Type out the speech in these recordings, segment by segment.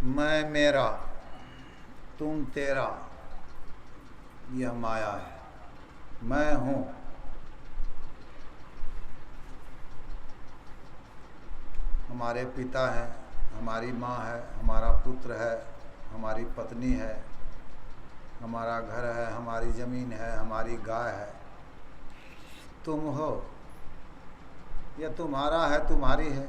मैं मेरा, तुम तेरा, यह माया है। मैं हूँ, हमारे पिता हैं, हमारी माँ है, हमारा पुत्र है, हमारी पत्नी है, हमारा घर है, हमारी ज़मीन है, हमारी गाय है। तुम हो, यह तुम्हारा है, तुम्हारी है।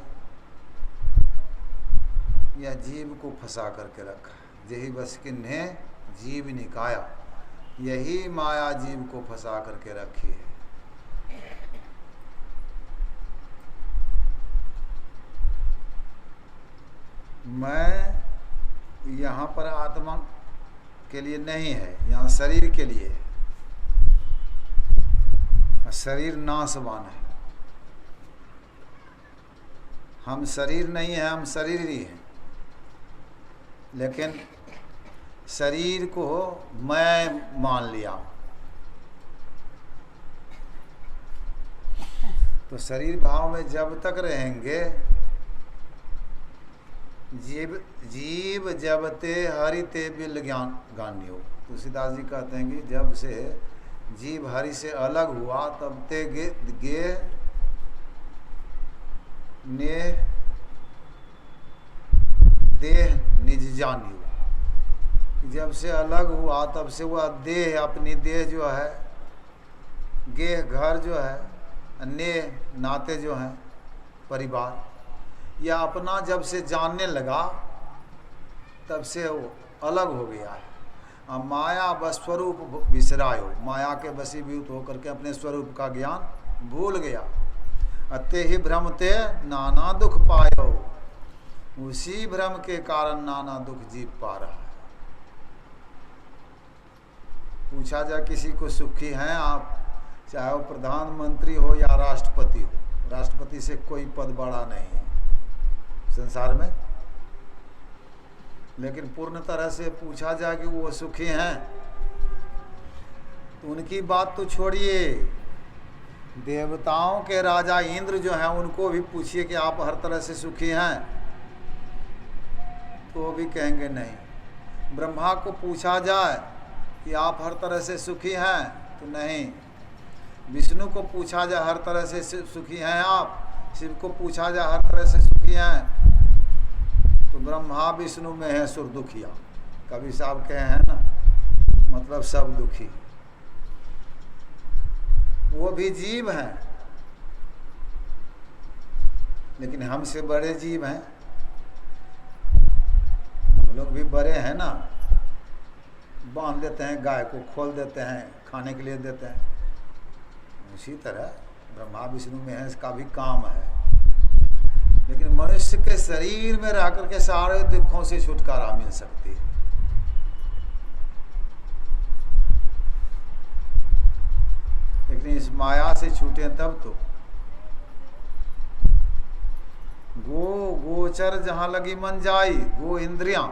यह जीव को फंसा करके रखा है। यही बस किन्हें जीव निकाया, यही माया जीव को फंसा करके रखी है। मैं यहाँ पर आत्मा के लिए नहीं है, यहाँ शरीर के लिए है। शरीर नाशवान है। हम शरीर नहीं है, हम शरीर ही हैं। लेकिन शरीर को मैं मान लिया, तो शरीर भाव में जब तक रहेंगे, जीव जब ते हरि ते बिल ज्ञान गान्य हो। तुलसीदास जी कहते हैं कि जब से जीव हरि से अलग हुआ तब ते गे ने देह निज जानियो। जब से अलग हुआ तब से वह देह, अपनी देह जो है, गेह घर जो है, ने नाते जो हैं, परिवार, या अपना जब से जानने लगा तब से वो अलग हो गया है। माया बस्वरूप विसरायो, माया के वशीभूत होकर के अपने स्वरूप का ज्ञान भूल गया। अते ही भ्रमते नाना दुख पायो, उसी भ्रम के कारण नाना दुख जीव पा रहा है। पूछा जाए किसी को सुखी हैं आप, चाहे वो प्रधानमंत्री हो या राष्ट्रपति हो, राष्ट्रपति से कोई पद बड़ा नहीं है संसार में। लेकिन पूर्ण तरह से पूछा जाए कि वो सुखी हैं, तो उनकी बात तो छोड़िए, देवताओं के राजा इंद्र जो हैं उनको भी पूछिए कि आप हर तरह से सुखी हैं, तो वो भी कहेंगे नहीं। ब्रह्मा को पूछा जाए कि आप हर तरह से सुखी हैं, तो नहीं। विष्णु को पूछा जाए हर तरह से सुखी हैं आप, शिव को पूछा जाए हर तरह से सुखी हैं, तो ब्रह्मा विष्णु में है सुर दुखिया। कभी साहब कहे हैं ना, मतलब सब दुखी। वो भी जीव हैं, लेकिन हमसे बड़े जीव हैं। हम लोग भी बड़े हैं ना, बांध देते हैं गाय को, खोल देते हैं, खाने के लिए देते हैं। उसी तरह ब्रह्मा विष्णु में है, इसका भी काम है। लेकिन मनुष्य के शरीर में रह करके सारे दुखों से छुटकारा मिल सकती है। लेकिन इस माया से छूटे तब तो। गोचर जहां लगी मन जाई, गो इंद्रियां।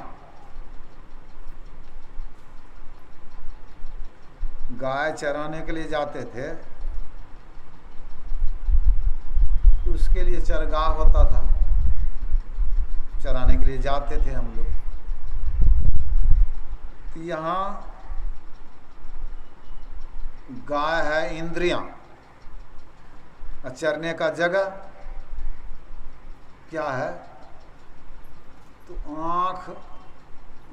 गाय चराने के लिए जाते थे तो उसके लिए चरगाह होता था, चराने के लिए जाते थे हम लोग। तो यहाँ गाय है इंद्रियां, चरने का जगह क्या है, तो आँख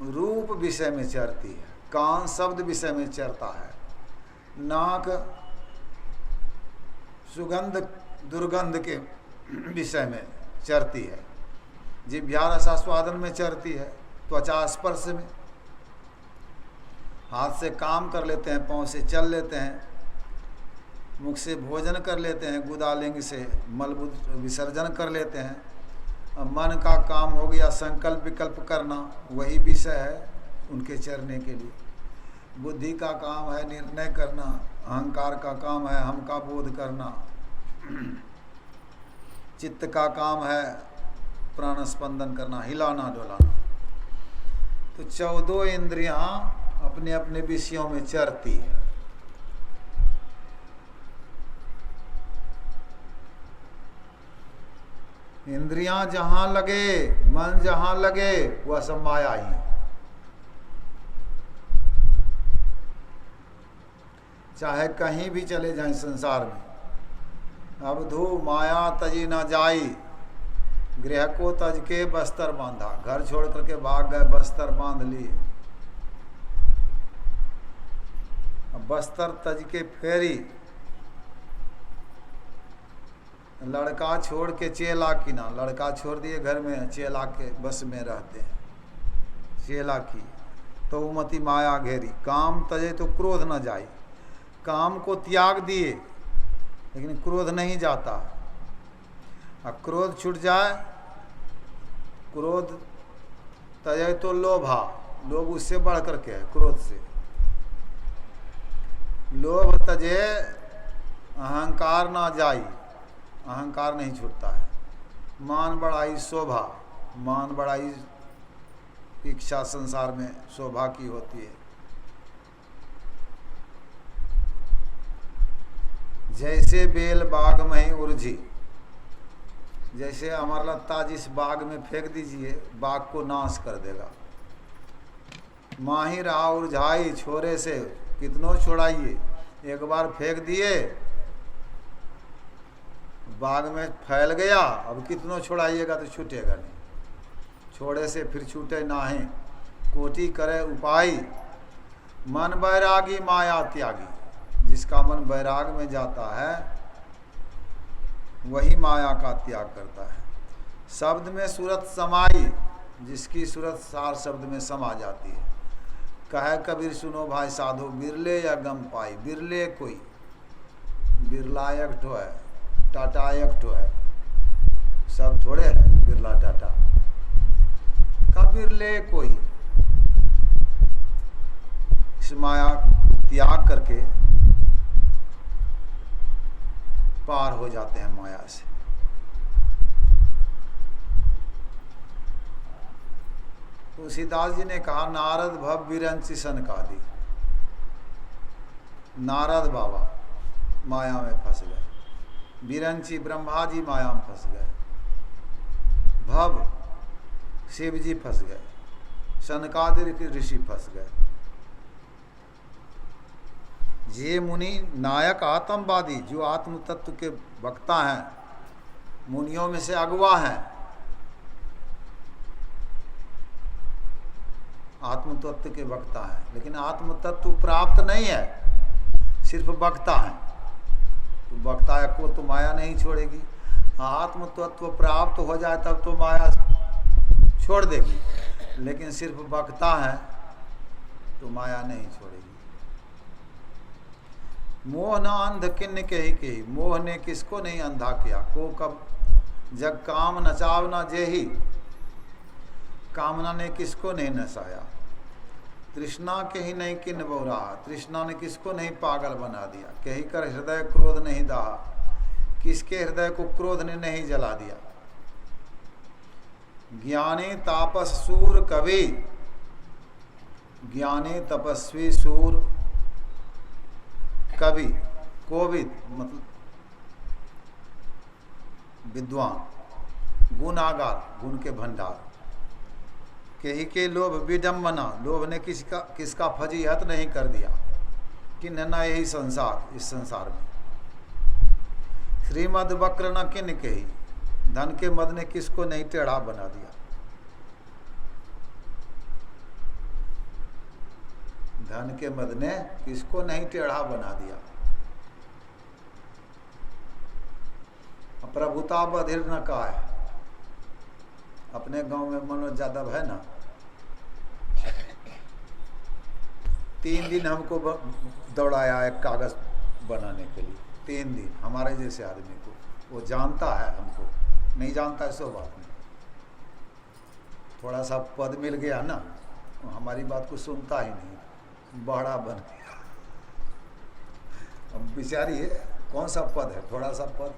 रूप विषय में चरती है, कान शब्द विषय में चरता है, नाक सुगंध दुर्गंध के विषय में चरती है, जिह्वा रसास्वादन में चरती है, त्वचा स्पर्श में, हाथ से काम कर लेते हैं, पाँव से चल लेते हैं, मुख से भोजन कर लेते हैं, गुदालिंग से मलमूत्र विसर्जन कर लेते हैं। अब मन का काम हो गया संकल्प विकल्प करना, वही विषय है उनके चरने के लिए। बुद्धि का काम है निर्णय करना, अहंकार का काम है हम का बोध करना, चित्त का काम है प्राण स्पंदन करना, हिलाना डुलाना। तो 14 इंद्रियां अपने अपने विषयों में चरती है। इंद्रियां जहां लगे, मन जहां लगे, वह सब माया ही है। चाहे कहीं भी चले जाएं संसार में, अब धू माया तजी न जाई, गृह को तज के बस्तर बांधा। घर छोड़ करके भाग गए, बस्तर बांध लिए। अब बस्तर तज के फेरी, लड़का छोड़ के चेला की ना, लड़का छोड़ दिए घर में, चेला के बस में रहते हैं। चेला की तो उमति माया घेरी, काम तजे तो क्रोध न जाए। काम को त्याग दिए लेकिन क्रोध नहीं जाता। अब क्रोध छूट जाए, क्रोध तजे तो लोभा, लोभ उससे बढ़ करके है क्रोध से। लोभ तजे अहंकार ना जाई, अहंकार नहीं छूटता है। मान बढ़ाई शोभा, मान बढ़ाई इच्छा संसार में शोभा की होती है। जैसे बेल बाग में उर्जी, जैसे अमरलता जिस बाग में फेंक दीजिए, बाग को नाश कर देगा। माही रहा उर्झाई, छोरे से कितनों छोड़ाइए, एक बार फेंक दिए बाग में फैल गया, अब कितनों छोड़ाइएगा तो छूटेगा नहीं। छोड़े से फिर छूटे नाहे, कोटि करे उपाय। मन बैरागी माया त्यागी, जिसका मन बैराग में जाता है वही माया का त्याग करता है। शब्द में सूरत समाई, जिसकी सूरत सार शब्द में समा जाती है। कहे कबीर सुनो भाई साधो, बिरले या गम पाई। बिरले कोई, बिरला एक ठो है, टाटा एक ठो है, सब थोड़े है बिरला टाटा। का बिरले कोई इस माया त्याग करके पार हो जाते हैं माया से। तुलसीदास जी ने कहा, नारद भव बिरंची सनकादि। नारद बाबा माया में फंस गए, बिरंची ब्रह्मा जी माया में फंस गए, भव शिव जी फंस गए, सनकादि ऋषि फंस गए। ये मुनि नायक आत्मवादी, जो आत्म तत्व के वक्ता हैं, मुनियों में से अगुआ हैं, आत्म तत्व के वक्ता हैं, लेकिन आत्म तत्व प्राप्त नहीं है, सिर्फ वक्ता है। तो वक्ता को तो माया नहीं छोड़ेगी। आत्म तत्व प्राप्त हो जाए तब तो माया छोड़ देगी, लेकिन सिर्फ वक्ता है तो माया नहीं छोड़ेगी। मोह न अंध किन्न के ही, मोह ने किसको नहीं अंधा किया। को कब जग काम नचाव न जेही, कामना ने किसको नहीं नसाया। तृष्णा के ही नहीं किन्न बोरा, तृष्णा ने किसको नहीं पागल बना दिया। कही कर हृदय क्रोध नहीं दहा, किसके हृदय को क्रोध ने नहीं जला दिया। ज्ञानी तापस सूर कवि, ज्ञानी तपस्वी सूर कवि, कोविद मतलब विद्वान, गुणागार, गुण के भंडार। कही के लोभ विडम्बना, लोभ ने किसका फजीहत नहीं कर दिया कि न यही संसार, इस संसार में। श्रीमद वक्र न किन कही, धन के मद ने किसको नहीं टेढ़ा बना दिया। धन के मद ने किसको नहीं टेढ़ा बना दिया। प्रभुता बधिर न का है। अपने गांव में मनोज यादव है ना, 3 दिन हमको दौड़ाया एक कागज बनाने के लिए। 3 दिन हमारे जैसे आदमी को, वो जानता है हमको, नहीं जानता है सो बात नहीं। थोड़ा सा पद मिल गया ना, हमारी बात को सुनता ही नहीं, बड़ा बन गया। अब बेचारी है, कौन सा पद है, थोड़ा सा पद,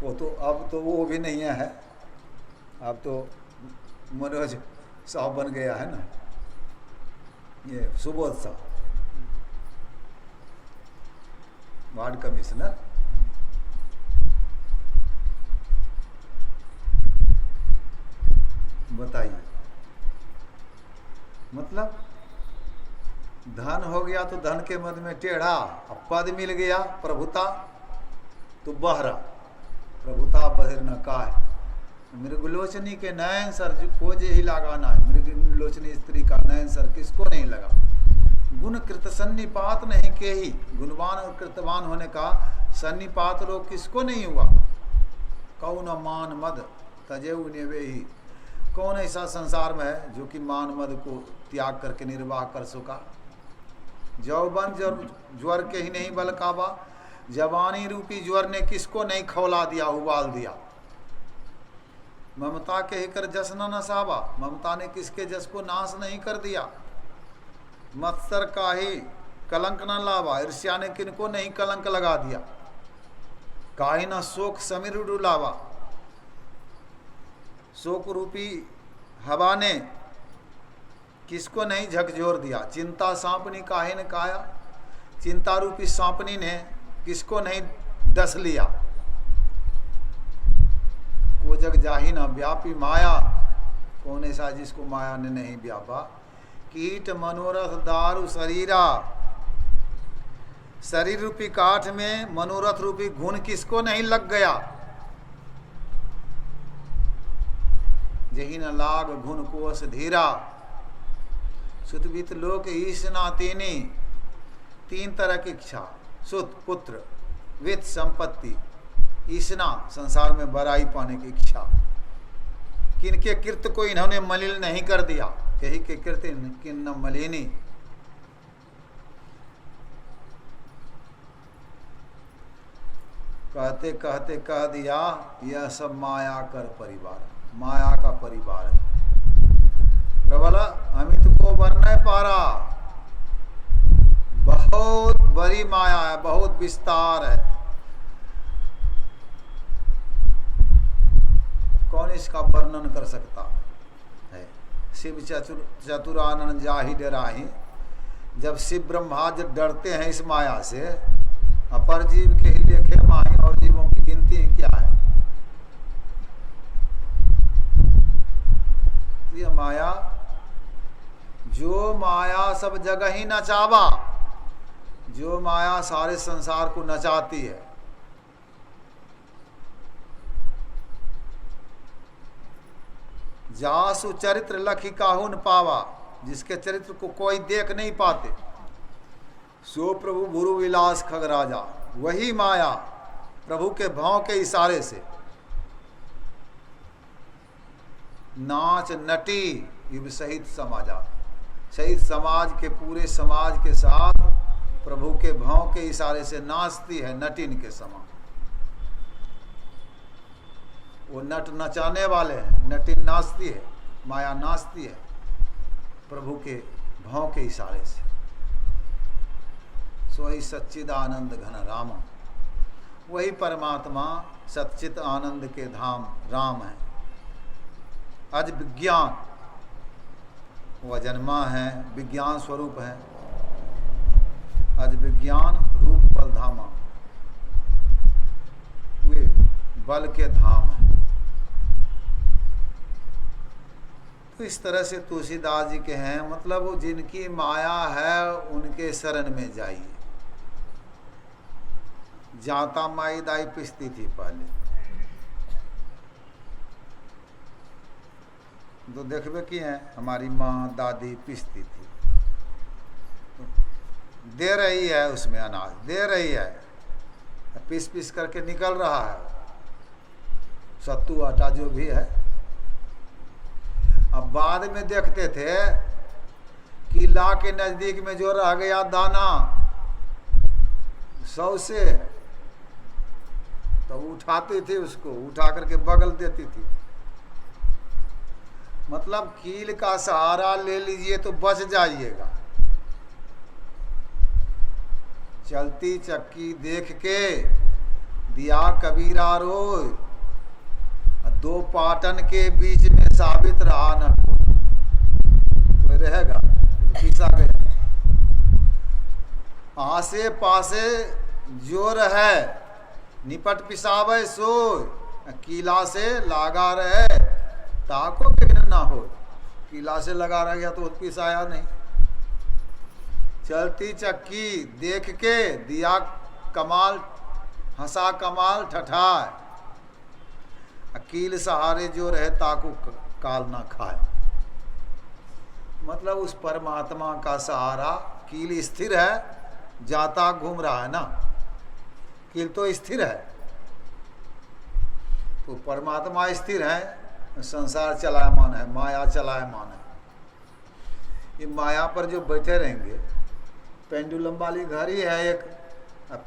वो तो अब तो वो भी नहीं है, अब तो मनोज साहब बन गया है ना, ये सुबोध साहब वार्ड कमिश्नर। बताइए। मतलब धन हो गया तो धन के मद में टेढ़ा, अब पद मिल गया प्रभुता तो बहरा, प्रभुता बहिर न काय। मृगलोचनी के नयन सर जो खोजे ही लगाना है, मृगलोचनी स्त्री का नयन सर किसको नहीं लगा। गुण कृत सन्निपात नहीं के ही, गुणवान और कृतवान होने का सन्निपात रोग किसको नहीं हुआ। कौन मान मद तजेऊ नेवे ही, कौन ऐसा संसार में है जो कि मान मद को त्याग करके निर्वाह कर सका। जौवन ज्वर के ही नहीं बल काबा, जवानी रूपी ज्वर ने किसको नहीं खौला दिया, उबाल दिया। ममता के ही कर जस न नसावा, ममता ने किसके जस को नाश नहीं कर दिया। मत्सर का ही कलंक न लावा, ईर्ष्या ने किनको नहीं कलंक लगा दिया। काहे न शोक समीर डुलावा, शोक रूपी हवा ने किसको नहीं झकझोर दिया। चिंता सांपनी काहे न काया, चिंता रूपी सांपनी ने किसको नहीं डस लिया। को जग जाही न व्यापी माया, कौन ऐसा जिसको माया ने नहीं व्यापा। कीट मनोरथ दारु शरीरा, शरीर रूपी काठ में मनोरथ रूपी गुण किसको नहीं लग गया। जही न लाग गुण कोश धीरा, सुतवित लोक ईशना तीनी, तीन तरह की इच्छा, सुत पुत्र वित्त संपत्ति, ईशना संसार में बड़ाई पाने की इच्छा। किनके कृत को इन्होंने मलिन नहीं कर दिया, कही के कृत किन न मलिनी। कहते कहते कह दिया यह सब माया कर परिवार, माया का परिवार है। प्रबल अमित को वर्णय पारा, बहुत बड़ी माया है, बहुत विस्तार है। कौन इसका वर्णन कर सकता है। शिव चतुरानन जाहि डराहि, जब शिव ब्रह्मा जब डरते हैं इस माया से, अपर जीव के लेखे माही और जीवों की गिनती क्या है। ये माया, जो माया सब जगह ही नचावा, जो माया सारे संसार को नचाती है। जासु चरित्र लखी काहू न पावा, जिसके चरित्र को कोई देख नहीं पाते। सो प्रभु भुरु विलास खग राजा, वही माया प्रभु के भाव के इशारे से नाच नटी युग सहित समाजा, सहित समाज के पूरे समाज के साथ प्रभु के भाव के इशारे से नाचती है नटिन के समान। वो नट नचाने वाले हैं, नटिन नाचती है, माया नाचती है प्रभु के भाव के इशारे से। सोई सच्चिदानंद घन राम, वही परमात्मा सच्चित आनंद के धाम राम है। आज विज्ञान वह जन्मा है, विज्ञान स्वरूप है। आज विज्ञान रूप बल धामा, वे बल के धाम है। तो इस तरह से तुलसीदास जी के हैं, मतलब वो जिनकी माया है उनके शरण में जाइए। जाता माई दाई पिसती थी पहले, तो देखबे की है हमारी माँ दादी पिसती थी, दे रही है उसमें अनाज, दे रही है, पीस पीस करके निकल रहा है सत्तू आटा जो भी है। अब बाद में देखते थे कि ला के नजदीक में जो रह गया दाना 100 से, तो उठाती थी, उसको उठा करके बगल देती थी। मतलब कील का सहारा ले लीजिए तो बच जाइएगा। चलती चक्की देख के दिया कबीरा रोय, 2 पाटन के बीच में साबित रहा न कोई रहेगा, पीसा गया। आसे पासे जोर है, निपट पिसावे सोय, कीला से लागा रहे ताको विघ्न ना हो। किला से लगा रह गया तो उत्पीस आया नहीं। चलती चक्की देख के दिया कमाल, हंसा कमाल ठठाए, कील सहारे जो रहे ताको काल ना खाए। मतलब उस परमात्मा का सहारा, कील स्थिर है, जाता घूम रहा है ना, कील तो स्थिर है। तो परमात्मा स्थिर है, संसार चलायमान है, माया चलायमान है। ये माया पर जो बैठे रहेंगे, पेंडुलम वाली घड़ी है एक,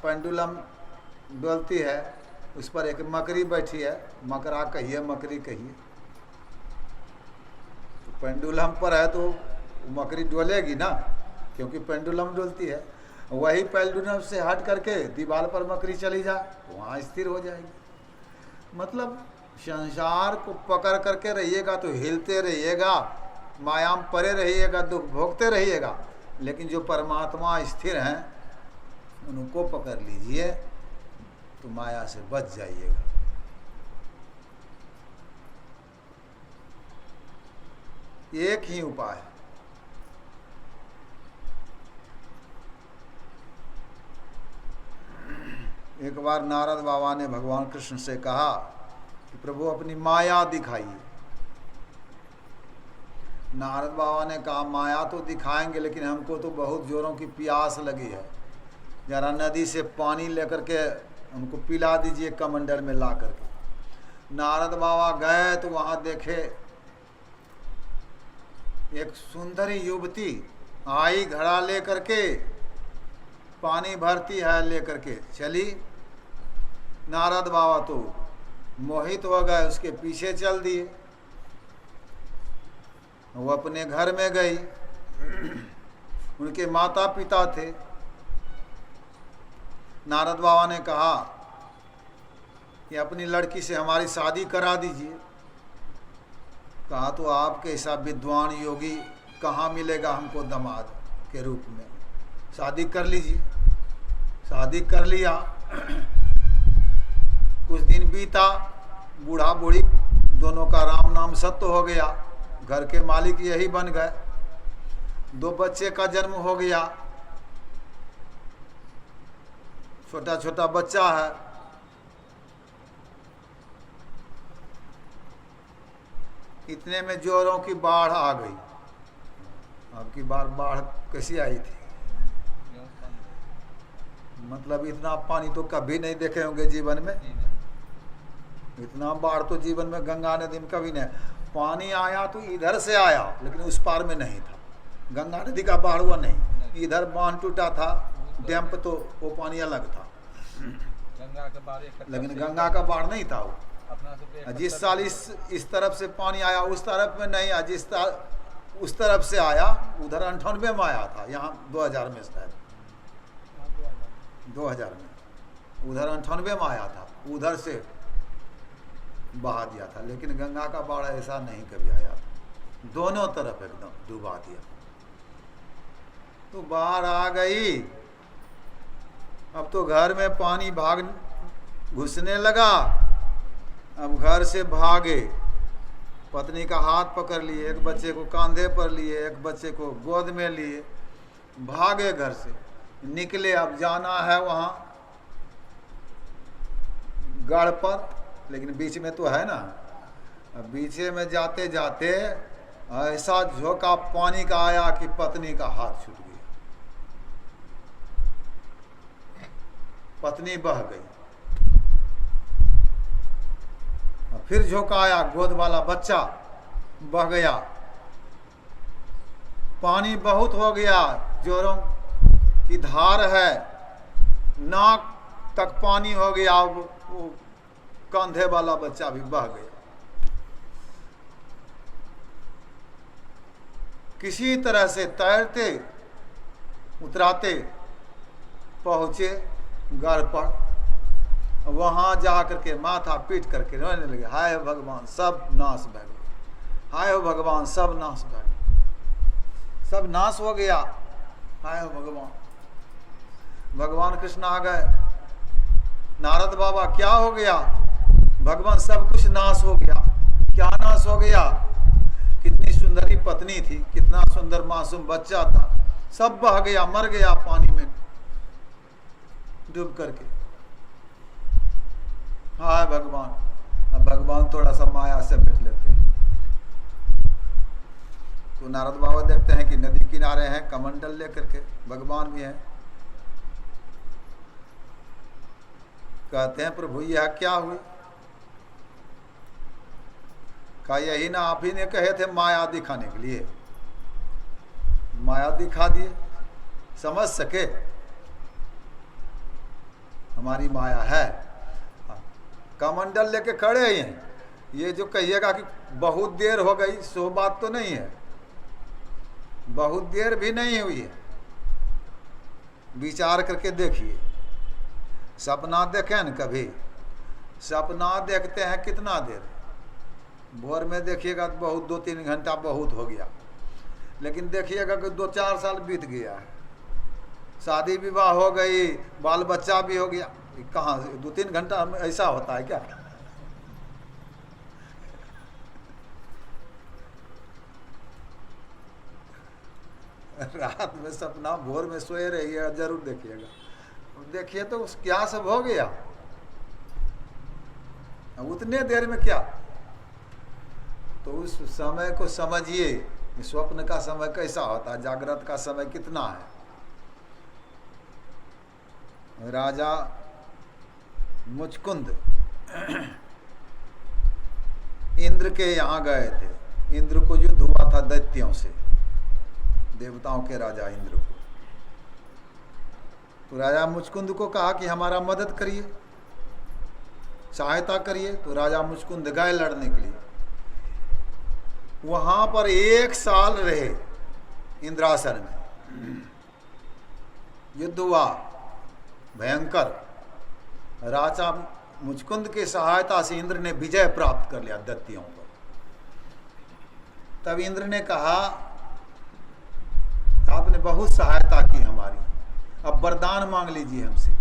पेंडुलम डोलती है, उस पर एक मकड़ी बैठी है, मकरा कहिए मकड़ी कहिए, तो पेंडुलम पर है तो मकड़ी डोलेगी ना, क्योंकि पेंडुलम डोलती है। वही पेंडुलम से हट करके दीवार पर मकड़ी चली जाए तो वहाँ स्थिर हो जाएगी। मतलब संसार को पकड़ करके रहिएगा तो हिलते रहिएगा, माया में परे रहिएगा, दुख भोगते रहिएगा, लेकिन जो परमात्मा स्थिर हैं उनको पकड़ लीजिए तो माया से बच जाइएगा। एक ही उपाय है। एक बार नारद बाबा ने भगवान कृष्ण से कहा कि प्रभु अपनी माया दिखाइए। नारद बाबा ने कहा माया तो दिखाएंगे, लेकिन हमको तो बहुत जोरों की प्यास लगी है, जरा नदी से पानी लेकर के हमको पिला दीजिए कमंडल में ला करके। नारद बाबा गए तो वहाँ देखे एक सुंदर युवती आई, घड़ा लेकर के पानी भरती है, लेकर के चली। नारद बाबा तो मोहित हो गए, उसके पीछे चल दिए। वो अपने घर में गई, उनके माता पिता थे। नारद बाबा ने कहा कि अपनी लड़की से हमारी शादी करा दीजिए। कहा तो आपके ऐसा विद्वान योगी कहाँ मिलेगा हमको दामाद के रूप में, शादी कर लीजिए। शादी कर लिया। कुछ दिन बीता, बूढ़ा बूढ़ी दोनों का राम नाम सत्य हो गया, घर के मालिक यही बन गए। 2 बच्चे का जन्म हो गया, छोटा छोटा बच्चा है। इतने में जोरों की बाढ़ आ गई। अब की बार बाढ़ कैसी आई थी, मतलब इतना पानी तो कभी नहीं देखे होंगे जीवन में। इतना बाढ़ तो जीवन में गंगा नदी में कभी नहीं। पानी आया तो इधर से आया, लेकिन उस पार में नहीं था। गंगा नदी का बाढ़ हुआ नहीं, इधर बांध टूटा था, डैम पे तो वो पानी अलग था, लेकिन गंगा का बाढ़ नहीं था वो। जिस साल इस तरफ से पानी आया उस तरफ में नहीं आया, जिस उस तरफ से आया उधर 98 में आया था, यहाँ 2000 में शायद 2000 में, उधर 98 में आया था, उधर से बहा दिया था। लेकिन गंगा का बाढ़ ऐसा नहीं कभी आया था, दोनों तरफ एकदम डुबा दिया। तो बाढ़ आ गई, अब तो घर में पानी भाग घुसने लगा। अब घर से भागे, पत्नी का हाथ पकड़ लिए, एक बच्चे को कंधे पर लिए, एक बच्चे को गोद में लिए, भागे घर से निकले। अब जाना है वहाँ गढ़ पर, लेकिन बीच में तो है ना। अब बीचे में जाते जाते ऐसा झोंका पानी का आया कि पत्नी का हाथ छूट गया, पत्नी बह गई। फिर झोंका आया, गोद वाला बच्चा बह गया। पानी बहुत हो गया, जोरों की धार है, नाक तक पानी हो गया। वो कंधे वाला बच्चा भी बह गया। किसी तरह से तैरते उतराते पहुंचे गढ़ पर। वहां जाकर के माथा पीट करके रोने लगे, हाय भगवान सब नाश बह गया, हाय हो भगवान सब नाश बह गया, सब नाश हो गया, हाय हो भगवान। भगवान कृष्ण आ गए, नारद बाबा क्या हो गया? भगवान सब कुछ नाश हो गया। क्या नाश सर्वनाश हो गया। कितनी सुंदरी पत्नी थी, कितना सुंदर मासूम बच्चा था, सब बह गया, मर गया पानी में डूब करके। हाय भगवान, अब भगवान थोड़ा सा माया से बैठ लेते हैं। तो नारद बाबा देखते हैं कि नदी किनारे हैं, कमंडल लेकर के, भगवान भी हैं। कहते हैं प्रभु यह क्या हुई? कहा यही ना आप ही ने कहे थे माया दिखाने के लिए, माया दिखा दिए, समझ सके हमारी माया है। कमंडल लेके खड़े ही हैं। ये जो कहिएगा कि बहुत देर हो गई, सो बात तो नहीं है, बहुत देर भी नहीं हुई है। विचार करके देखिए, सपना देखें न कभी, सपना देखते हैं कितना देर, भोर में देखिएगा तो बहुत 2-3 घंटा बहुत हो गया, लेकिन देखिएगा कि 2-4 साल बीत गया है, शादी विवाह हो गई, बाल बच्चा भी हो गया। कहाँ 2-3 घंटा में ऐसा होता है क्या? रात में सपना, भोर में सोए रहिएगा, जरूर देखिएगा। देखिए तो क्या सब हो गया, उतने देर में क्या। तो उस समय को समझिए, स्वप्न का समय कैसा होता है, जागृत का समय कितना है। राजा मुचकुंद इंद्र के यहाँ गए थे। इंद्र को युद्ध हुआ था दैत्यों से, देवताओं के राजा इंद्र को। तो राजा मुचकुंद को कहा कि हमारा मदद करिए, सहायता करिए। तो राजा मुचकुंद गए लड़ने के लिए। वहां पर 1 साल रहे इंद्रासन में, युद्ध हुआ भयंकर। राजा मुचकुंद की सहायता से इंद्र ने विजय प्राप्त कर लिया दैत्यों पर। तब इंद्र ने कहा आपने बहुत सहायता की हमारी, अब वरदान मांग लीजिए हमसे।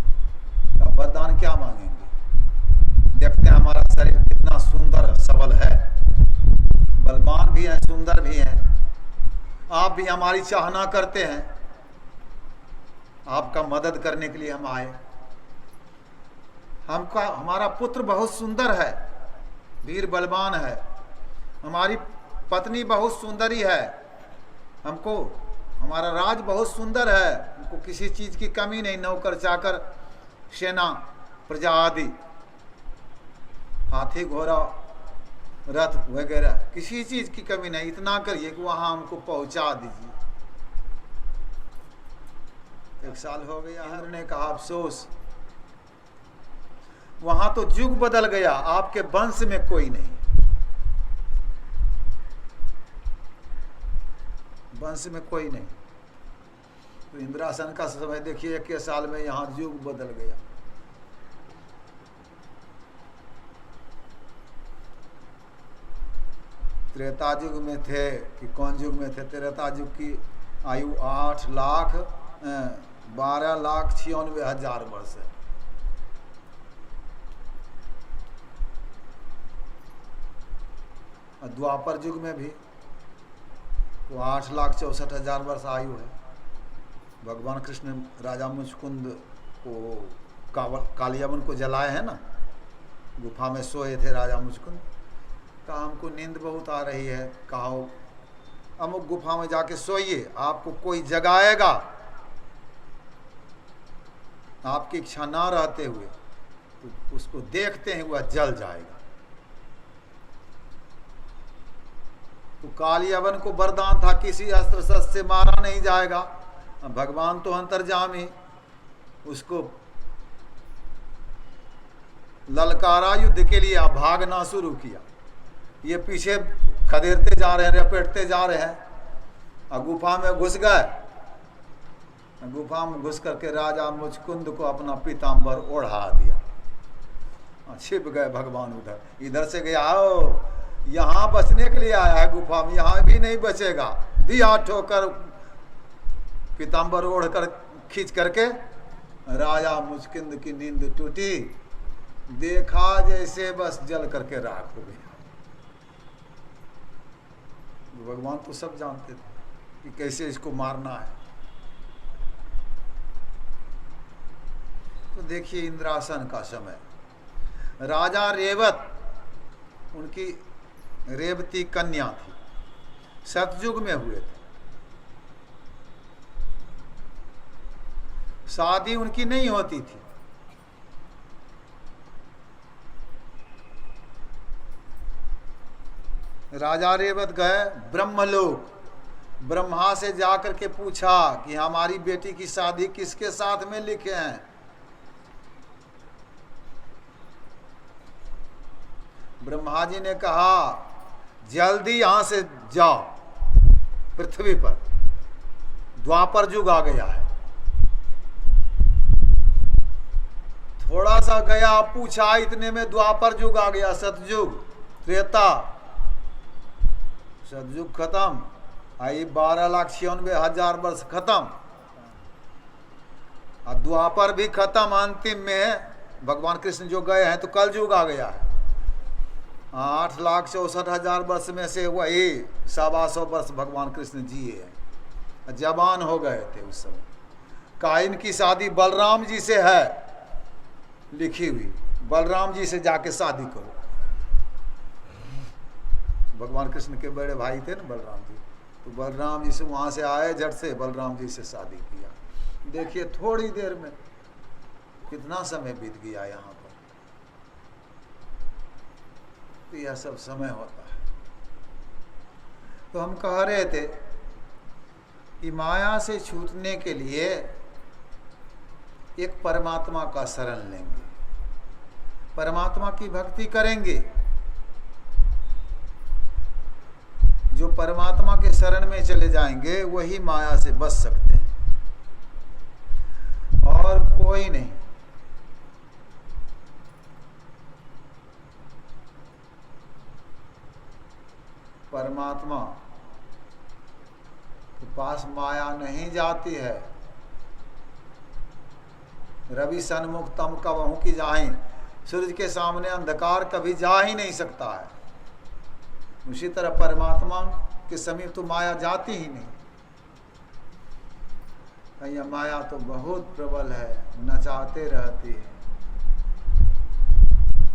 अब वरदान क्या मांगेंगे? देखते हैं हमारा शरीर कितना सुंदर सबल है, बलवान भी है, सुंदर भी है, आप भी हमारी चाहना करते हैं, आपका मदद करने के लिए हम आए। हमारा पुत्र बहुत सुंदर है, वीर बलवान है, हमारी पत्नी बहुत सुंदरी है, हमको हमारा राज बहुत सुंदर है, हमको किसी चीज की कमी नहीं, नौकर चाकर, सेना, प्रजा आदि, हाथी घोड़ा रथ वगैरह, किसी चीज की कमी नहीं। इतना करिए कि वहां हमको पहुंचा दीजिए। 1 साल हो गया। इंद्र ने कहा अफसोस, वहां तो युग बदल गया, आपके वंश में कोई नहीं, वंश में कोई नहीं। तो इंद्रासन का समय देखिए, 1 साल में यहां युग बदल गया। त्रेता युग में थे कि कौन युग में थे? त्रेता युग की आयु 8,12,96,000 वर्ष है। और द्वापर युग में भी तो 8,64,000 वर्ष आयु है। भगवान कृष्ण राजा मुचकुंद को कालियावन को जलाए हैं ना, गुफा में सोए थे राजा मुचकुंद। कहा हमको नींद बहुत आ रही है, कहो अमुक गुफा में जाके सोइए, आपको कोई जगाएगा, आपकी इच्छा ना रहते हुए तो उसको देखते हैं वह जल जाएगा। तो कालियावन को वरदान था किसी अस्त्र शस्त्र से मारा नहीं जाएगा। भगवान तो अंतर्जामी, उसको ललकारा युद्ध के लिए भागना शुरू किया। ये पीछे खदेड़ते जा रहे हैं, रपेटते जा रहे हैं, और गुफा में घुस गए। गुफा में घुस करके राजा मुचकुंद को अपना पीताम्बर ओढ़ा दिया, छिप गए भगवान। उधर इधर से गया, आओ यहाँ बचने के लिए आया है गुफा में, यहाँ भी नहीं बचेगा। दिया ठोकर, पीताम्बर ओढ़ कर खींच करके राजा मुचकुंद की नींद टूटी। देखा जैसे बस जल करके राख हो गया। भगवान तो सब जानते थे कि कैसे इसको मारना है। तो देखिए इंद्रासन का समय, राजा रेवत, उनकी रेवती कन्या थी, सतयुग में हुए थे। शादी उनकी नहीं होती थी। राजा रेवत गए ब्रह्मलोक, ब्रह्मा से जाकर के पूछा कि हमारी बेटी की शादी किसके साथ में लिखे हैं। ब्रह्मा जी ने कहा जल्दी यहां से जाओ, पृथ्वी पर द्वापर युग आ गया है। थोड़ा सा गया, पूछा, इतने में द्वापर युग आ गया, सतयुग, त्रेता, सतयुग खत्म, आई 12,96,000 वर्ष खत्म, और द्वापर भी खत्म। अंतिम में भगवान कृष्ण जो गए हैं तो कल युग आ गया है। 8,64,000 वर्ष में से वही 125 वर्ष भगवान कृष्ण जिए हैं, जवान हो गए थे उस समय। काइन की शादी बलराम जी से है लिखी हुई, बलराम जी से जाके शादी करो। भगवान कृष्ण के बड़े भाई थे ना बलराम जी, तो बलराम जी से वहां से आए, झट से बलराम जी से शादी किया। देखिए थोड़ी देर में कितना समय बीत गया यहाँ पर। तो यह सब समय होता है। तो हम कह रहे थे कि माया से छूटने के लिए एक परमात्मा का शरण लेंगे, परमात्मा की भक्ति करेंगे। जो परमात्मा के शरण में चले जाएंगे वही माया से बच सकते हैं, और कोई नहीं। परमात्मा के पास माया नहीं जाती है। रवि सन्मुख तम कबहू की जाहि, सूरज के सामने अंधकार कभी जा ही नहीं सकता है। उसी तरह परमात्मा के समीप तो माया जाती ही नहीं। यह माया तो बहुत प्रबल है, नचाते रहती है।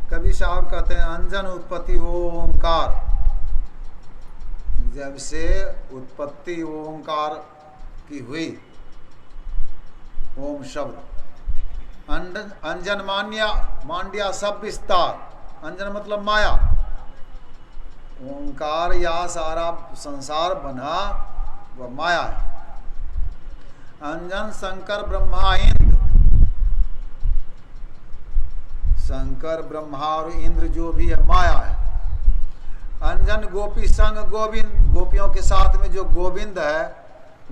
कभी साहब कहते हैं अंजन उत्पत्ति ओंकार, जब से उत्पत्ति ओंकार की हुई, ओम शब्द, अंजन मांड्या सब विस्तार, अंजन मतलब माया, ओंकार या सारा संसार बना वह माया है। अंजन शंकर ब्रह्मा इंद्र, शंकर ब्रह्मा और इंद्र जो भी है माया है। अंजन गोपी संग गोविंद, गोपियों के साथ में जो गोविंद है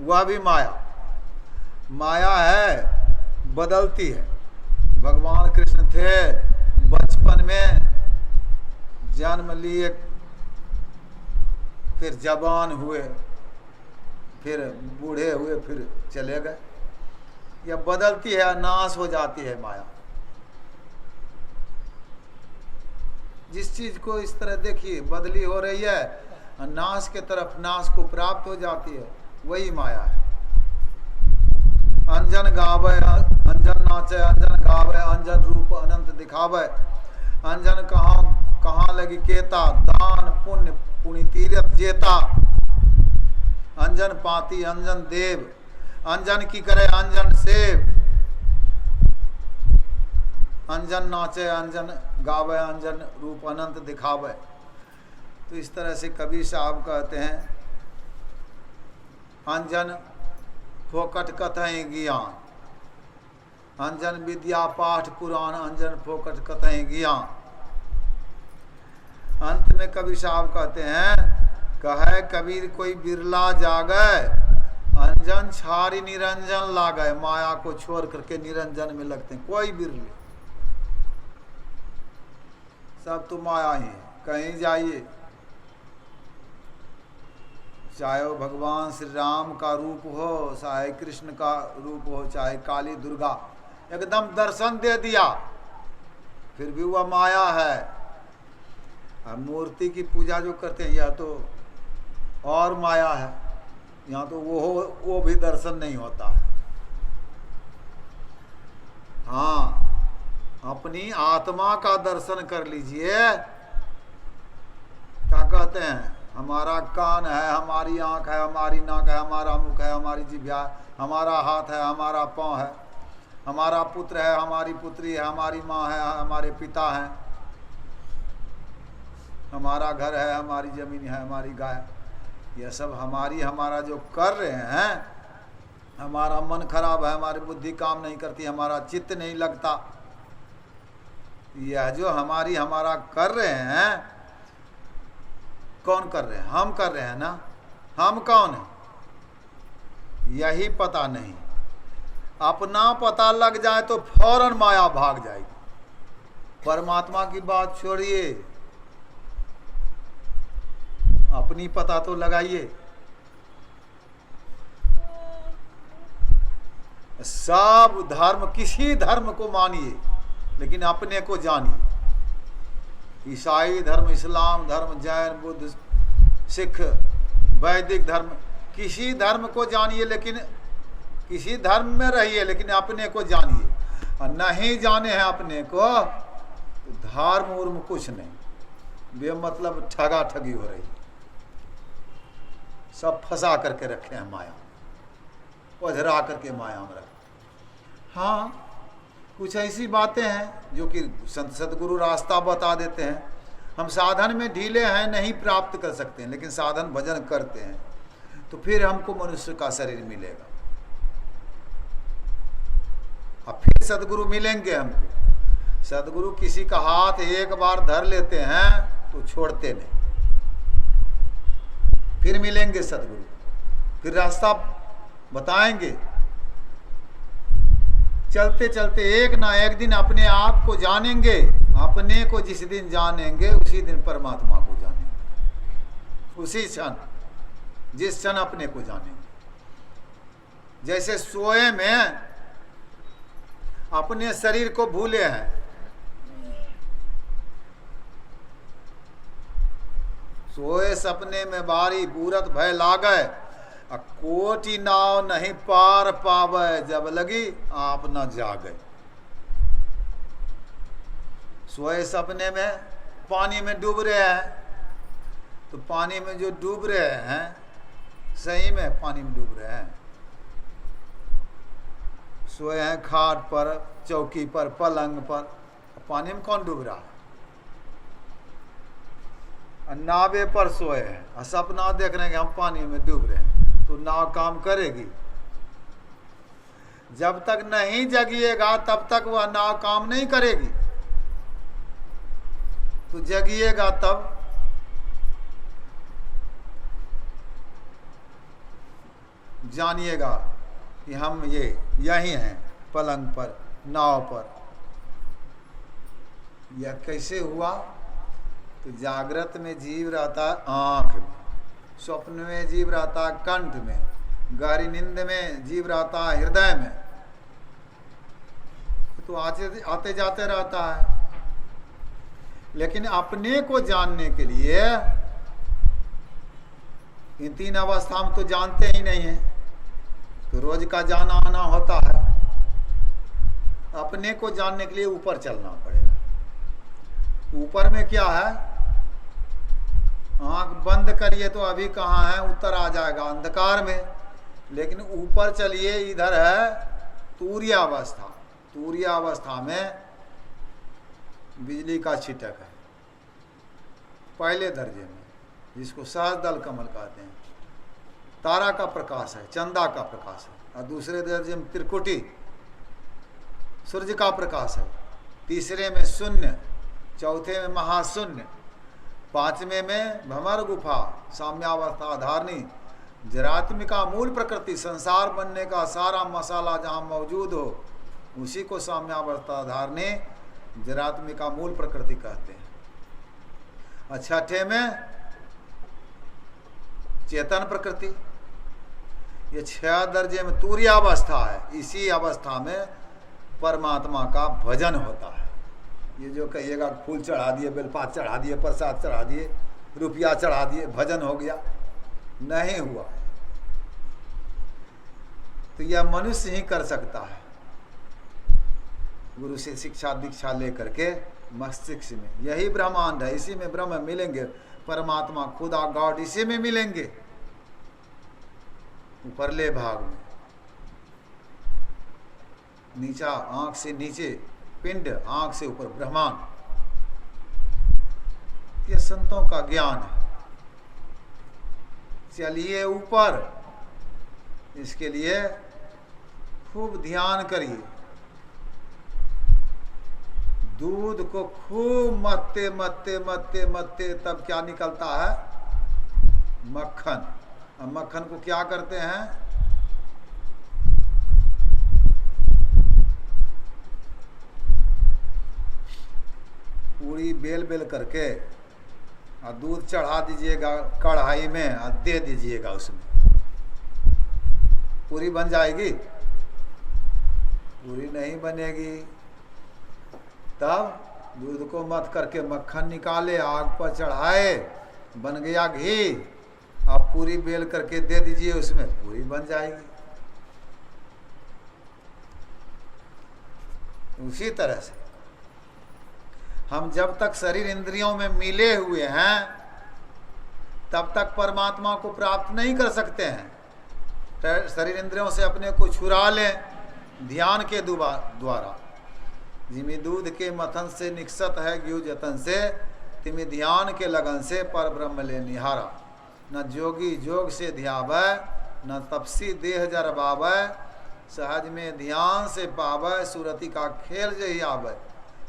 वह भी माया। माया है, बदलती है। भगवान कृष्ण थे, बचपन में जन्म लिए, फिर जवान हुए, फिर बूढ़े हुए, फिर चले गए। यह बदलती है, नाश हो जाती है माया। जिस चीज को इस तरह देखिए बदली हो रही है, नाश के तरफ नाश को प्राप्त हो जाती है, वही माया है। अंजन गावे अंजन नाचे, अंजन गावे अंजन रूप अनंत दिखावे। अंजन कहाँ लगी केता, दान पुण्य पुण्य तीर्थ जेता। अंजन पाती अंजन देव, अंजन की करे अंजन सेव। अंजन नाचे अंजन गावे, अंजन रूप अनंत दिखावे। तो इस तरह से कबीर साहब कहते हैं अंजन फोकट कथय ज्ञान, अंजन विद्या पाठ पुराण, अंजन फोकट कथय ज्ञान। अंत में कबीर साहब कहते हैं कहे कबीर कोई बिरला जागे, अंजन छारी निरंजन लागे। माया को छोड़ करके निरंजन में लगते हैं, कोई बिरले, सब तो माया ही है। कहीं जाइए, चाहे वो भगवान श्री राम का रूप हो, चाहे कृष्ण का रूप हो, चाहे काली दुर्गा, एकदम दर्शन दे दिया, फिर भी वह माया है। और मूर्ति की पूजा जो करते हैं, यह तो और माया है, यहाँ तो वो भी दर्शन नहीं होता है। हाँ, अपनी आत्मा का दर्शन कर लीजिए। क्या कहते हैं, हमारा कान है, हमारी आँख है, हमारी नाक है, हमारा मुख है, हमारी जिह्वा, हमारा हाथ है, हमारा पाँव है, हमारा पुत्र है, हमारी पुत्री है, हमारी माँ है, हमारे पिता हैं, हमारा घर है, हमारी ज़मीन है, हमारी गाय। यह सब हमारा जो कर रहे हैं, हमारा मन खराब है, हमारी बुद्धि काम नहीं करती, हमारा चित्त नहीं लगता, यह जो हमारा कर रहे हैं, कौन कर रहे हैं? हम कर रहे हैं ना। हम कौन है यही पता नहीं। अपना पता लग जाए तो फौरन माया भाग जाएगी। परमात्मा की बात छोड़िए, अपनी पता तो लगाइए। सब धर्म, किसी धर्म को मानिए लेकिन अपने को जानिए। ईसाई धर्म, इस्लाम धर्म, जैन, बुद्ध, सिख, वैदिक धर्म, किसी धर्म को जानिए लेकिन किसी धर्म में रहिए लेकिन अपने को जानिए। और नहीं जाने हैं अपने को तो धर्म उर्म कुछ नहीं, बेमतलब ठगा ठगी हो रही, सब फंसा करके रखे हैं माया, पधरा करके माया में रखे। हाँ, कुछ ऐसी बातें हैं जो कि संत सदगुरु रास्ता बता देते हैं। हम साधन में ढीले हैं, नहीं प्राप्त कर सकते हैं, लेकिन साधन भजन करते हैं तो फिर हमको मनुष्य का शरीर मिलेगा। अब फिर सदगुरु मिलेंगे हमको। सदगुरु किसी का हाथ एक बार धर लेते हैं तो छोड़ते नहीं, फिर मिलेंगे सदगुरु, फिर रास्ता बताएंगे। चलते चलते एक ना एक दिन अपने आप को जानेंगे। अपने को जिस दिन जानेंगे उसी दिन परमात्मा को जानेंगे, उसी क्षण, जिस क्षण अपने को जानेंगे। जैसे सोए में अपने शरीर को भूले हैं, सोए सपने में बारी पूरत भय लागै, कोटि नाव नहीं पार पावे, जब लगी आप न जागे। सोए सपने में पानी में डूब रहे हैं तो पानी में जो डूब रहे हैं सही में पानी में डूब रहे हैं। सोए हैं खाट पर, चौकी पर, पलंग पर, पानी में कौन डूब रहा है? नावे पर सोए हैं और सपना देख रहे हैं कि हम पानी में डूब रहे हैं, तो नाव काम करेगी? जब तक नहीं जगिएगा तब तक वह नाव काम नहीं करेगी। तो जगिएगा तब जानिएगा कि हम यही हैं, पलंग पर, नाव पर। यह कैसे हुआ? तो जागृत में जीव रहता आँख में, स्वप्न में जीव रहता कंठ में, गहरी नींद में जीव रहता हृदय में, तो आते जाते रहता है। लेकिन अपने को जानने के लिए इन तीन अवस्था में तो जानते ही नहीं है, तो रोज का जाना आना होता है। अपने को जानने के लिए ऊपर चलना पड़ेगा। ऊपर में क्या है? आँख बंद करिए तो अभी कहाँ है, उत्तर आ जाएगा अंधकार में। लेकिन ऊपर चलिए, इधर है तूर्य अवस्था। तूर्य अवस्था में बिजली का छिटक है पहले दर्जे में, जिसको सहस्रदल कमल कहते हैं। तारा का प्रकाश है, चंदा का प्रकाश है। और दूसरे दर्जे में त्रिकुटी, सूर्य का प्रकाश है। तीसरे में शून्य, चौथे में महाशून्य, पांचवें में भ्रमर गुफा, साम्यावस्था धारणी, जरात्मिका मूल प्रकृति, संसार बनने का सारा मसाला जहाँ मौजूद हो उसी को साम्यावस्था धारणी, जरात्मिका मूल प्रकृति कहते हैं। और छठे में चेतन प्रकृति। ये 6 दर्जे में तूर्य अवस्था है। इसी अवस्था में परमात्मा का भजन होता है। ये जो कहिएगा फूल चढ़ा दिए, बेलपात चढ़ा दिए, प्रसाद चढ़ा दिए, रुपया चढ़ा दिए, भजन हो गया, नहीं हुआ। तो यह मनुष्य ही कर सकता है, गुरु से शिक्षा दीक्षा लेकर के मस्तिष्क में। यही ब्रह्मांड है, इसी में ब्रह्म मिलेंगे, परमात्मा खुदा गॉड इसी में मिलेंगे। ऊपरले भाग में नीचा आंख से नीचे पिंड, आंख से ऊपर ब्रह्मांड। यह संतों का ज्ञान है। चलिए ऊपर, इसके लिए खूब ध्यान करिए। दूध को खूब मथते मथते मथते मथते तब क्या निकलता है? मक्खन। अब मक्खन को क्या करते हैं? पूरी बेल बेल करके और दूध चढ़ा दीजिएगा कढ़ाई में और दे दीजिएगा उसमें, पूरी बन जाएगी? पूरी नहीं बनेगी। तब दूध को मथ करके मक्खन निकाले, आग पर चढ़ाए, बन गया घी, आप पूरी बेल करके दे दीजिए उसमें, पूरी बन जाएगी। उसी तरह से हम जब तक शरीर इंद्रियों में मिले हुए हैं तब तक परमात्मा को प्राप्त नहीं कर सकते हैं। शरीर इंद्रियों से अपने को छुड़ा लें ध्यान के द्वारा। जिमी दूध के मथन से निकसत है ज्ञू जतन से, तिमी ध्यान के लगन से पर ब्रह्म ले निहारा। न जोगी जोग से ध्यावै, न तपसी देह जरबावै, सहज में ध्यान से पावै, सुरति का खेल जही आवै।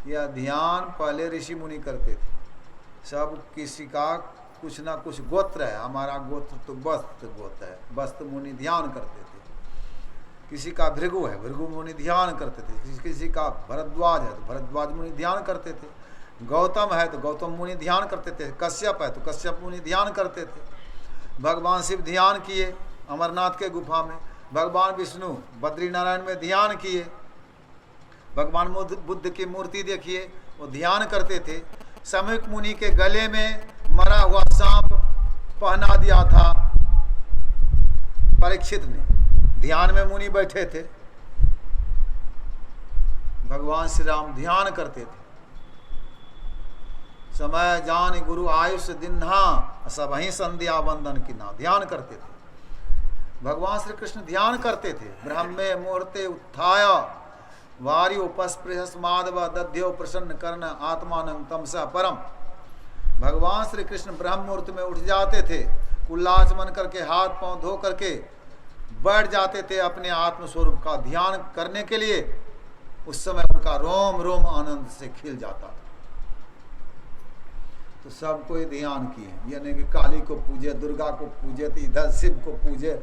यह ध्यान पहले ऋषि मुनि करते थे। सब किसी का कुछ ना कुछ गोत्र है। हमारा गोत्र तो वस्त गोत्र है, वस्त मुनि ध्यान करते थे। किसी का भृगु है, भृगु मुनि ध्यान करते थे। किसी का भरद्वाज है तो भरद्वाज मुनि ध्यान करते थे। गौतम है तो गौतम मुनि ध्यान करते थे। कश्यप है तो कश्यप मुनि ध्यान करते थे। भगवान शिव ध्यान किए अमरनाथ के गुफा में। भगवान विष्णु बद्रीनारायण में ध्यान किए। भगवान बुद्ध की मूर्ति देखिए, वो ध्यान करते थे। समीक मुनि के गले में मरा हुआ सांप पहना दिया था परीक्षित ने, ध्यान में मुनि बैठे थे। भगवान श्री राम ध्यान करते थे। समय जान गुरु आयुष दिन्हा, सब ही संध्या वंदन की ना, ध्यान करते थे। भगवान श्री कृष्ण ध्यान करते थे। ब्रह्मे मुहूर्ते उत्थाय वार्यो पस्पृहस माधव दध्यो प्रसन्न कर्ण आत्मानं तमसा परम। भगवान श्री कृष्ण ब्रह्म मुहूर्त में उठ जाते थे, कुल्लाचमन करके हाथ पांव धो करके बैठ जाते थे अपने आत्म स्वरूप का ध्यान करने के लिए। उस समय उनका रोम रोम आनंद से खिल जाता था। तो सब कोई ध्यान किए, यानी कि काली को पूजे, दुर्गा को पूजे, तो इधर शिव को पूजे,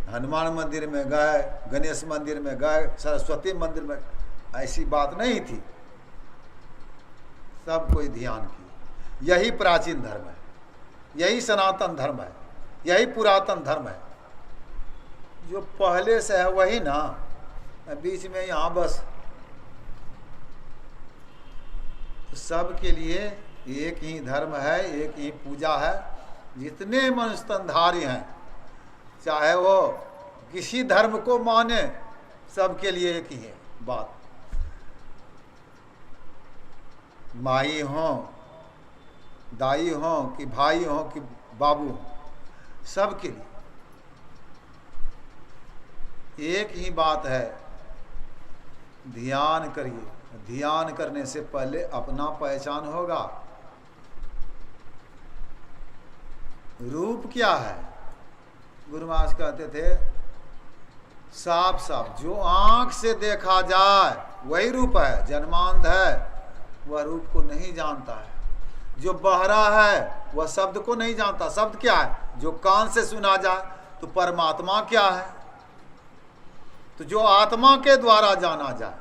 हनुमान मंदिर में गए, गणेश मंदिर में गए, सरस्वती मंदिर में, ऐसी बात नहीं थी। सब कोई ध्यान किए। यही प्राचीन धर्म है, यही सनातन धर्म है, यही पुरातन धर्म है। जो पहले से है वही ना, बीच में यहाँ बस। तो सब के लिए एक ही धर्म है, एक ही पूजा है। जितने मनुष्य तनधारी हैं, चाहे वो किसी धर्म को माने, सबके लिए एक ही है बात। माई हो, दाई हो कि भाई हो कि बाबू हो, सबके लिए एक ही बात है। ध्यान करिए। ध्यान करने से पहले अपना पहचान होगा। रूप क्या है? गुरु महाराज कहते थे, साफ साफ जो आंख से देखा जाए वही रूप है। जन्मांध है वह रूप को नहीं जानता है। जो बहरा है वह शब्द को नहीं जानता। शब्द क्या है? जो कान से सुना जाए। तो परमात्मा क्या है? तो जो आत्मा के द्वारा जाना जाए।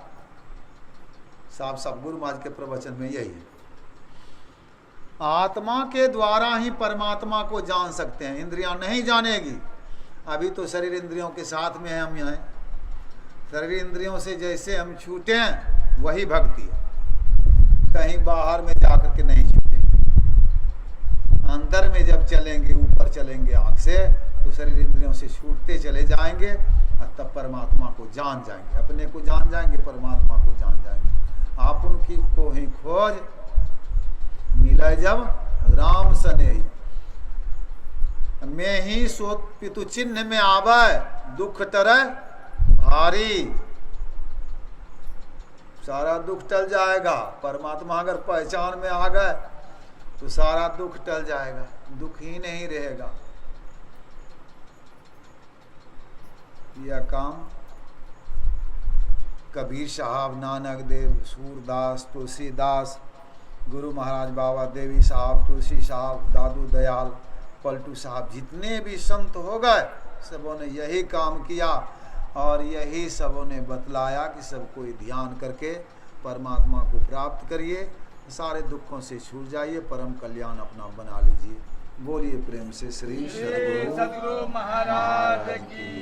साफ साफ गुरु महाराज के प्रवचन में यही है। आत्मा के द्वारा ही परमात्मा को जान सकते हैं, इंद्रियां नहीं जानेगी। अभी तो शरीर इंद्रियों के साथ में है हम यहाँ। शरीर इंद्रियों से जैसे हम छूटे हैं वही भक्ति है। कहीं बाहर में जाकर के नहीं छूटेंगे। अंदर में जब चलेंगे, ऊपर चलेंगे आँख से तो शरीर इंद्रियों से छूटते चले जाएंगे और तब परमात्मा को जान जाएंगे, अपने को जान जाएंगे, परमात्मा को जान जाएंगे। आप उनकी को ही खोज मिले जब राम सनेही, मैं ही सोत पितु चिन्ह में आवे दुख तरह भारी। सारा दुख टल जाएगा, परमात्मा अगर पहचान में आ गए तो सारा दुख टल जाएगा, दुख ही नहीं रहेगा। यह काम कबीर साहब, नानक देव, सूरदास, तुलसीदास, गुरु महाराज बाबा देवी साहब, तुलसी साहब, दादू दयाल, पलटू साहब, जितने भी संत हो गए सबों ने यही काम किया और यही सबों ने बतलाया कि सब कोई ध्यान करके परमात्मा को प्राप्त करिए, सारे दुखों से छूट जाइए, परम कल्याण अपना बना लीजिए। बोलिए प्रेम से श्री सद्गुरु महाराज की।